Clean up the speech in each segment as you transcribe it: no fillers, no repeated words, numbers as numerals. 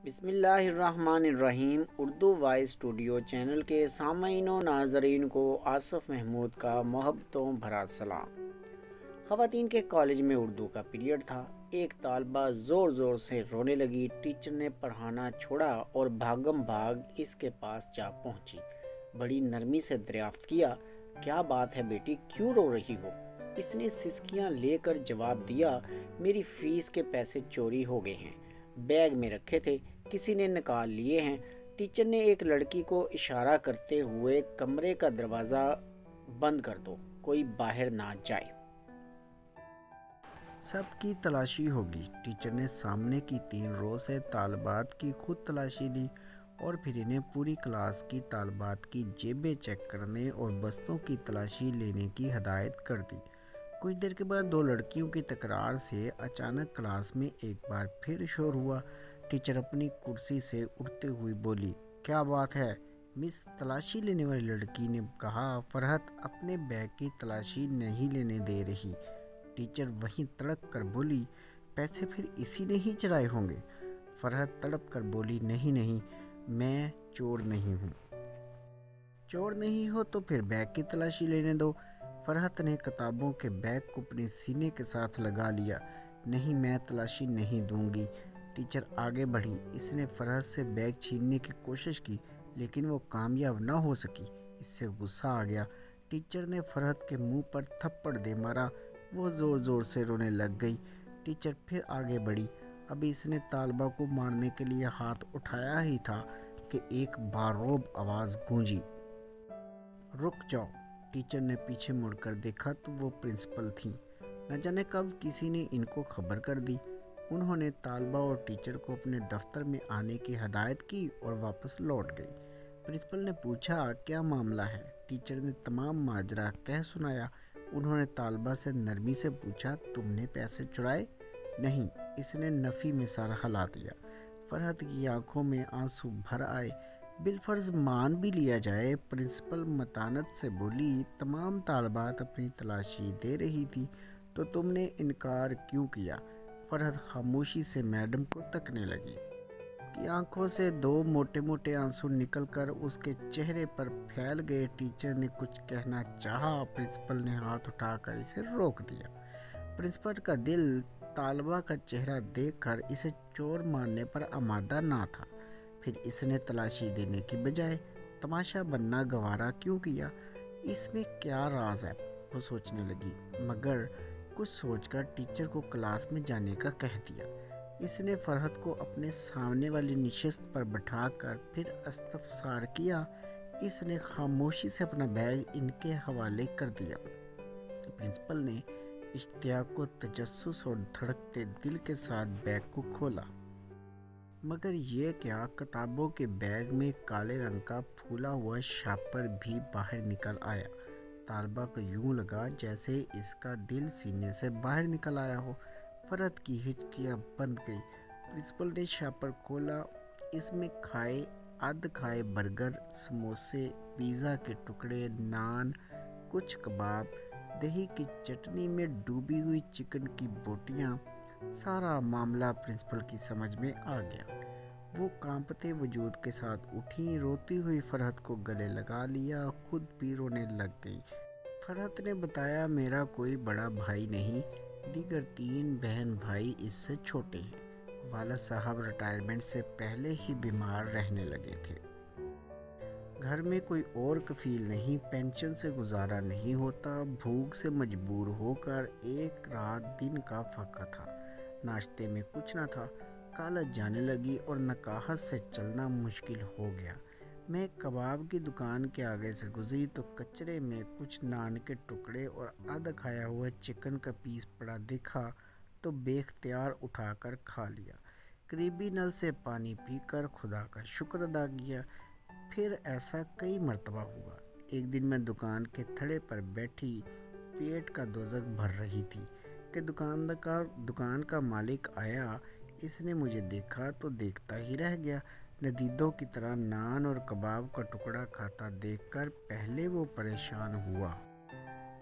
بسم اللہ الرحمن الرحیم۔ اردو وائس اسٹوڈیو چینل کے سامعین و ناظرین کو آصف محمود کا محبتوں بھرا سلام۔ خواتین کے کالج میں اردو کا پیریڈ تھا۔ ایک طالبہ زور زور سے رونے لگی۔ ٹیچر نے پڑھانا چھوڑا اور بھاگم بھاگ اس کے پاس جا پہنچی۔ بڑی نرمی سے دریافت کیا، کیا بات ہے بیٹی، کیوں رو رہی ہو؟ اس نے سسکیاں لے کر جواب دیا، میری فیس کے پیسے چوری ہو گئے ہیں، بیگ میں رکھے تھے، کسی نے نکال لیے ہیں۔ ٹیچر نے ایک لڑکی کو اشارہ کرتے ہوئے کمرے کا دروازہ بند کر دو، کوئی باہر نہ جائے۔ سب کی تلاشی ہوگی۔ ٹیچر نے سامنے کی 3 رو سے طالبات کی خود تلاشی لی اور پھر انہیں پوری کلاس کی طالبات کی جیبیں چیک کرنے اور بستوں کی تلاشی لینے کی ہدایت کر دی۔ کچھ دیر کے بعد 2 لڑکیوں کی تکرار سے اچانک کلاس میں ایک بار پھر شور ہوا۔ ٹیچر اپنی کرسی سے اٹھتے ہوئے بولی، کیا بات ہے مس؟ تلاشی لینے والی لڑکی نے کہا، فرحت اپنے بیگ کی تلاشی نہیں لینے دے رہی۔ ٹیچر وہیں تڑپ کر بولی، پیسے پھر اسی نے ہی چرائے ہوں گے۔ فرحت تڑپ کر بولی، نہیں، میں چور نہیں ہوں۔ چور نہیں ہو تو پھر بیگ کی تلاشی لینے دو۔ فرحت نے کتابوں کے بیگ کو اپنے سینے کے ساتھ لگا لیا، نہیں، میں تلاشی نہیں دوں گی۔ ٹیچر آگے بڑھی۔ اس نے فرحت سے بیگ چھیننے کی کوشش کی لیکن وہ کامیاب نہ ہو سکی۔ اس سے غصہ آ گیا۔ ٹیچر نے فرحت کے منہ پر تھپڑ دے مارا۔ وہ زور زور سے رونے لگ گئی۔ ٹیچر پھر آگے بڑھی۔ ابھی اس نے طالبہ کو مارنے کے لیے ہاتھ اٹھایا ہی تھا کہ ایک باروب آواز گونجی، رک جاؤ۔ ٹیچر نے پیچھے مڑ کر دیکھا تو وہ پرنسپل تھیں۔ نہ جانے کب کسی نے ان کو خبر کر دی۔ انہوں نے طالبہ اور ٹیچر کو اپنے دفتر میں آنے کی ہدایت کی اور واپس لوٹ گئی۔ پرنسپل نے پوچھا، کیا معاملہ ہے؟ ٹیچر نے تمام ماجرا کہہ سنایا۔ انہوں نے طالبہ سے نرمی سے پوچھا، تم نے پیسے چرائے؟ نہیں، اس نے نفی میں سر ہلا دیا۔ فرحت کی آنکھوں میں آنسو بھر آئے۔ بالفرض مان بھی لیا جائے، پرنسپل متانت سے بولی، تمام طالبات اپنی تلاشی دے رہی تھی تو تم نے انکار کیوں کیا؟ فرحت خاموشی سے میڈم کو تکنے لگی۔ کی آنکھوں سے 2 موٹے موٹے آنسو نکل کر اس کے چہرے پر پھیل گئے۔ ٹیچر نے کچھ کہنا چاہا، پرنسپل نے ہاتھ اٹھا کر اسے روک دیا۔ پرنسپل کا دل طالبہ کا چہرہ دیکھ کر اسے چور ماننے پر آمادہ نہ تھا۔ پھر اس نے تلاشی دینے کی بجائے تماشا بننا گوارا کیوں کیا؟ اس میں کیا راز ہے؟ وہ سوچنے لگی، مگر کچھ سوچ کر ٹیچر کو کلاس میں جانے کا کہہ دیا۔ اس نے فرحت کو اپنے سامنے والی نشست پر بٹھا کر پھر استفسار کیا۔ اس نے خاموشی سے اپنا بیگ ان کے حوالے کر دیا۔ پرنسپل نے اشتیاق و تجسس اور دھڑکتے دل کے ساتھ بیگ کو کھولا۔ مگر یہ کیا، کتابوں کے بیگ میں کالے رنگ کا پھولا ہوا شاپر بھی باہر نکل آیا۔ طالبہ کو یوں لگا جیسے اس کا دل سینے سے باہر نکل آیا ہو۔ فرحت کی ہچکیاں بند گئی۔ پرنسپل نے شاپر کھولا۔ اس میں آدھ کھائے برگر، سموسے، پیزا کے ٹکڑے، نان، کچھ کباب، دہی کی چٹنی میں ڈوبی ہوئی چکن کی بوٹیاں۔ سارا معاملہ پرنسپل کی سمجھ میں آ گیا۔ وہ کانپتے وجود کے ساتھ اٹھی، روتی ہوئی فرحت کو گلے لگا لیا، خود بھی رونے لگ گئی۔ فرحت نے بتایا، میرا کوئی بڑا بھائی نہیں، دیگر 3 بہن بھائی اس سے چھوٹے ہیں۔ والد صاحب ریٹائرمنٹ سے پہلے ہی بیمار رہنے لگے تھے۔ گھر میں کوئی اور کفیل نہیں، پینشن سے گزارا نہیں ہوتا، بھوک سے مجبور ہو کر ایک رات دن کا پھکا تھا، ناشتے میں کچھ نہ تھا۔ کالج جانے لگی اور نکاحت سے چلنا مشکل ہو گیا۔ میں کباب کی دکان کے آگے سے گزری تو کچرے میں کچھ نان کے ٹکڑے اور آدھا کھایا ہوا چکن کا پیس پڑا دیکھا تو بے اختیار اٹھا کر کھا لیا۔ قریبی نل سے پانی پی کر خدا کا شکر ادا کیا۔ پھر ایسا کئی مرتبہ ہوا۔ ایک دن میں دکان کے تھڑے پر بیٹھی پیٹ کا دوزخ بھر رہی تھی کہ دکان کا مالک آیا۔ اس نے مجھے دیکھا تو دیکھتا ہی رہ گیا۔ ندیدوں کی طرح نان اور کباب کا ٹکڑا کھاتا دیکھ کر پہلے وہ پریشان ہوا۔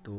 2